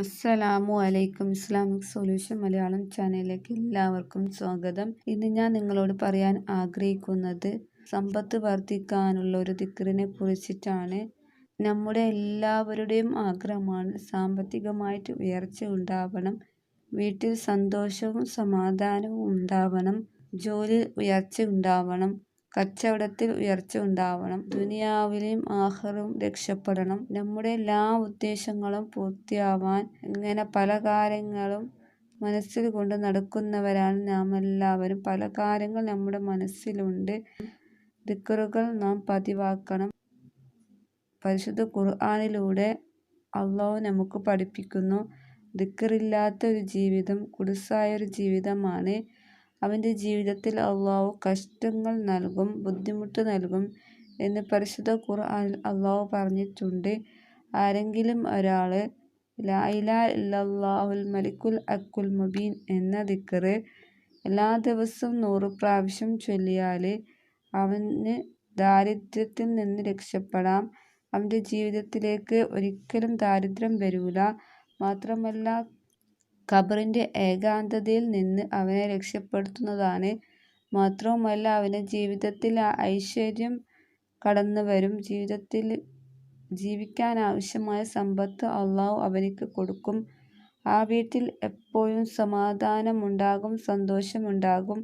അസ്സലാമു അലൈക്കും. Islamic solution Malayalam ചാനലിലേക്ക് എല്ലാവർക്കും സ്വാഗതം. ഇന്ന് ഞാൻ നിങ്ങളോട് പറയാൻ ആഗ്രഹിക്കുന്നത് സമ്പത്ത് വർദ്ധിക്കാനുള്ള ഒരു ദിക്റിനെ കുറിച്ചിട്ടാണ്. നമ്മുടെ എല്ലാവരുടെയും ആഗ്രഹമാണ് സാമ്പത്തികമായിട്ട് ഉയർച്ച ഉണ്ടാവണം, വീട്ടിൽ സന്തോഷവും സമാധാനവും ഉണ്ടാവണം, ജോലി ഉയർച്ച ഉണ്ടാവണം, കച്ചവടത്തിൽ ഉയർച്ച ഉണ്ടാവണം, ദുനിയാവിലെയും ആഖിറവും രക്ഷപ്പെടണം. നമ്മുടെ എല്ലാ ഉദ്ദേശങ്ങളും പൂർത്തിയാവാൻ ഇങ്ങനെ പല കാര്യങ്ങളും മനസ്സിൽ കൊണ്ട് നടക്കുന്നവരാണ് നാം എല്ലാവരും. പല കാര്യങ്ങൾ നമ്മുടെ മനസ്സിലുണ്ട്. ദിക്റുകൾ നാം പതിവാക്കണം. പരിശുദ്ധ ഖുർആനിലൂടെ അല്ലാഹു നമുക്ക് പഠിപ്പിക്കുന്നു, ദിക്റില്ലാത്ത ഒരു ജീവിതം കുടുസായ ഒരു ജീവിതമാണ്. അവൻ്റെ ജീവിതത്തിൽ അല്ലാഹു കഷ്ടങ്ങൾ നൽകും, ബുദ്ധിമുട്ട് നൽകും എന്ന് പരിശുദ്ധ ഖുർആനിൽ അല്ലാഹു പറഞ്ഞിട്ടുണ്ട്. ആരെങ്കിലും ഒരാൾ ലാ ഇലാഹ ഇല്ലല്ലാഹുൽ മലിക്കുൽ ഹഖുൽ മുബീൻ എന്ന ദിക്റ് എല്ലാ ദിവസവും 100 പ്രാവശ്യം ചൊല്ലിയാൽ അവന് ദാരിദ്ര്യത്തിൽ നിന്ന് രക്ഷപ്പെടാം. അവൻ്റെ ജീവിതത്തിലേക്ക് ഒരിക്കലും ദാരിദ്ര്യം വരില്ല. മാത്രമല്ല, ഖബറിൻ്റെ ഏകാന്തതയിൽ നിന്ന് അവനെ രക്ഷപ്പെടുത്തുന്നതാണ്. മാത്രവുമല്ല, അവൻ്റെ ജീവിതത്തിൽ ഐശ്വര്യം കടന്നു വരും. ജീവിതത്തിൽ ജീവിക്കാൻ ആവശ്യമായ സമ്പത്ത് അല്ലാഹു അവനിക്ക് കൊടുക്കും. ആ വീട്ടിൽ എപ്പോഴും സമാധാനമുണ്ടാകും, സന്തോഷമുണ്ടാകും.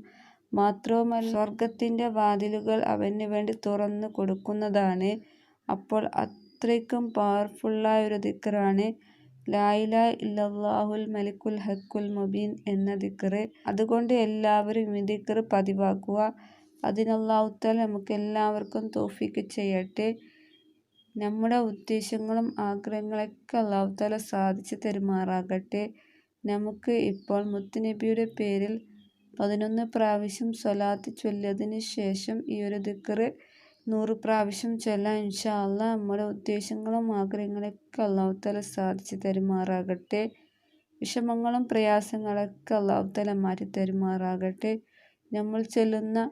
മാത്രവുമല്ല, സ്വർഗത്തിൻ്റെ വാതിലുകൾ അവന് വേണ്ടി തുറന്നു കൊടുക്കുന്നതാണ്. അപ്പോൾ അത്രയ്ക്കും പവർഫുള്ളായ ഒരു ദിക്റാണ് ലാ ഇലാഹ ഇല്ലല്ലാഹുൽ മലിക്കുൽ ഹഖുൽ മുബീൻ എന്ന ദിക്റ്. അതുകൊണ്ട് എല്ലാവരും ഈ ദിക്റ് പതിവാക്കുക. അതിന് അല്ലാഹു തആല നമുക്ക് എല്ലാവർക്കും തൗഫീഖ് ചെയ്യട്ടെ. നമ്മുടെ ഉദ്ദേശങ്ങളും ആഗ്രഹങ്ങളൊക്കെ അല്ലാഹു തആല സാധിച്ചു തരുമാറാകട്ടെ. നമുക്ക് ഇപ്പോൾ മുത്തുനബിയുടെ പേരിൽ 11 പ്രാവശ്യം സ്വലാത്ത് ചൊല്ലിയതിന് ശേഷം ഈ ഒരു ദിക്റ് 100 പ്രാവശ്യം ചൊല്ലാം. ഇൻഷാ അല്ലാഹ് നമ്മുടെ ഉദ്ദേശങ്ങളും ആഗ്രഹങ്ങളൊക്കെ അല്ലാഹു തആല സാധിച്ചു തരുമാറാകട്ടെ. വിഷമങ്ങളും പ്രയാസങ്ങളൊക്കെ അല്ലാഹു തആല മാറ്റി തരുമാറാകട്ടെ. നമ്മൾ ചൊല്ലുന്ന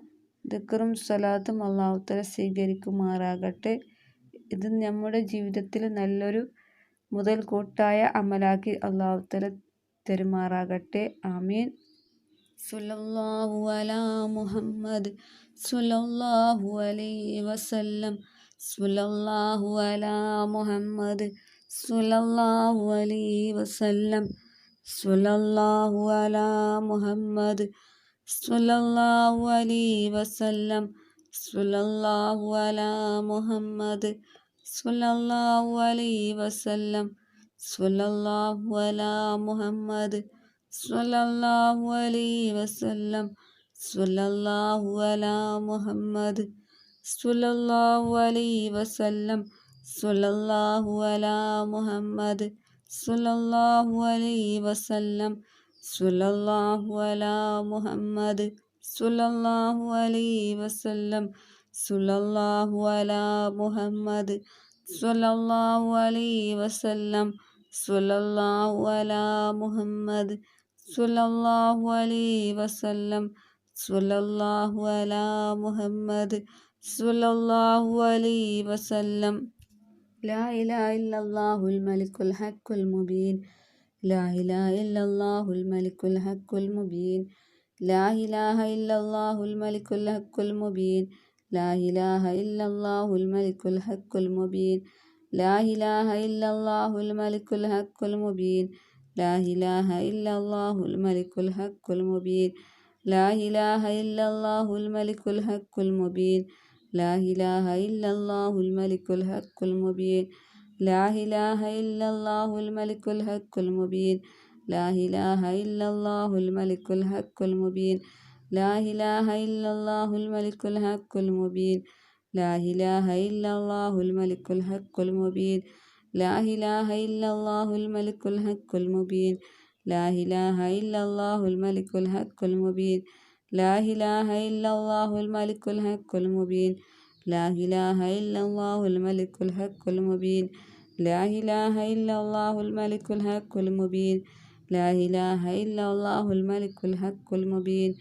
ദിക്റും സ്വലാത്തും അല്ലാഹു തആല സ്വീകരിക്കുമാറാകട്ടെ. ഇത് നമ്മുടെ ജീവിതത്തിൽ നല്ലൊരു മുതൽകൂട്ടായ അമലാക്കി അല്ലാഹു തആല തരുമാറാകട്ടെ. ആമീൻ. സ്വല്ലല്ലാഹു അലാ മുഹമ്മദ് സ്വല്ലല്ലാഹു അലൈഹി വസല്ലം. സ്വല്ലല്ലാഹു അലാ മുഹമ്മദ് സ്വല്ലല്ലാഹു അലൈഹി വസല്ലം. സ്വല്ലല്ലാഹു അലാ മുഹമ്മദ് സ്വല്ലല്ലാഹു അലൈഹി വസല്ലം. സ്വല്ലല്ലാഹു അലാ മുഹമ്മദ് സ്വല്ലല്ലാഹു അലൈഹി വസല്ലം. സ്വല്ലല്ലാഹു അലാ മുഹമ്മദ് സ്വല്ലല്ലാഹു അലൈഹി വസല്ലം. സ്വല്ലല്ലാഹു അലാ മുഹമ്മദ് സ്വല്ലല്ലാഹു അലൈഹി വസല്ലം. സ്വല്ലല്ലാഹു അലാ മുഹമ്മദ് സ്വല്ലല്ലാഹു അലൈഹി വസല്ലം. സ്വല്ലല്ലാഹു അലാ മുഹമ്മദ് സ്വല്ലല്ലാഹു അലൈഹി വസല്ലം. സ്വല്ലല്ലാഹു അലാ മുഹമ്മദ് സ്വല്ലല്ലാഹു അലൈഹി വസല്ലം. സ്വല്ലല്ലാഹു അലാ മുഹമ്മദ് സ്വല്ലല്ലാഹു അലൈഹി വസല്ലം. സ്വല്ലല്ലാഹു അലാ മുഹമ്മദ് സ്വല്ലല്ലാഹു അലൈഹി വസല്ലം. ലാ ഇലാഹ ഇല്ലല്ലാഹുൽ മലിക്കുൽ ഹഖുൽ മുബീൻ. ലാ ഇലാഹ ഇല്ലല്ലാഹുൽ മലിക്കുൽ ഹഖുൽ മുബീൻ. ലാ ഇലാഹ ഇല്ലല്ലാഹുൽ മലിക്കുൽ ഹഖുൽ മുബീൻ. ലാ ഇലാഹ ഇല്ലല്ലാഹുൽ മലിക്കുൽ ഹഖുൽ മുബീൻ. ലാ ഇലാഹ ഇല്ലല്ലാഹുൽ മലിക്കുൽ ഹഖുൽ മുബീൻ. ലാ ഇലാഹ ഇല്ലല്ലാഹുൽ മലിക്കുൽ ഹഖുൽ മുബീൻ. ലാ ഇലാഹ ഇല്ലല്ലാഹുൽ മലിക്കുൽ ഹഖുൽ മുബീൻ. ലാ ഇലാഹ ഇല്ലല്ലാഹുൽ മലിക്കുൽ ഹഖുൽ മുബീൻ. ലാ ഇലാഹ ഇല്ലല്ലാഹുൽ മലിക്കുൽ ഹഖുൽ മുബീൻ. ലാ ഇലാഹ ഇല്ലല്ലാഹുൽ മലിക്കുൽ ഹഖുൽ മുബീൻ. ലാ ഇലാഹ ഇല്ലല്ലാഹുൽ മലിക്കുൽ ഹഖുൽ മുബീൻ. ലാ ഇലാഹ ഇല്ലല്ലാഹുൽ മലിക്കുൽ ഹഖുൽ മുബീൻ. ലാ ഇലാഹ ഇല്ലല്ലാഹുൽ മലിക്കുൽ ഹഖുൽ മുബീൻ. ലാ ഇലാഹ ഇല്ലല്ലാഹുൽ മലിക്കുൽ ഹഖുൽ മുബീൻ. ലാ ഇലാഹ ഇല്ലല്ലാഹുൽ മലിക്കുൽ ഹഖുൽ മുബീൻ. ലാ ഇലാഹ ഇല്ലല്ലാഹുൽ മലിക്കുൽ ഹഖുൽ മുബീൻ. ലാ ഇലാഹ ഇല്ലല്ലാഹുൽ മലിക്കുൽ ഹഖുൽ മുബീൻ. ലാ ഇലാഹ ഇല്ലല്ലാഹുൽ മലിക്കുൽ ഹഖുൽ മുബീൻ.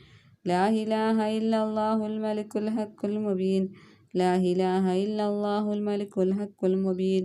ലാ ഇലാഹ ഇല്ലല്ലാഹുൽ മലിക്കുൽ ഹഖുൽ മുബീൻ. ലാ ഇലാഹ ഇല്ലല്ലാഹുൽ മലിക്കുൽ ഹഖുൽ മുബീൻ.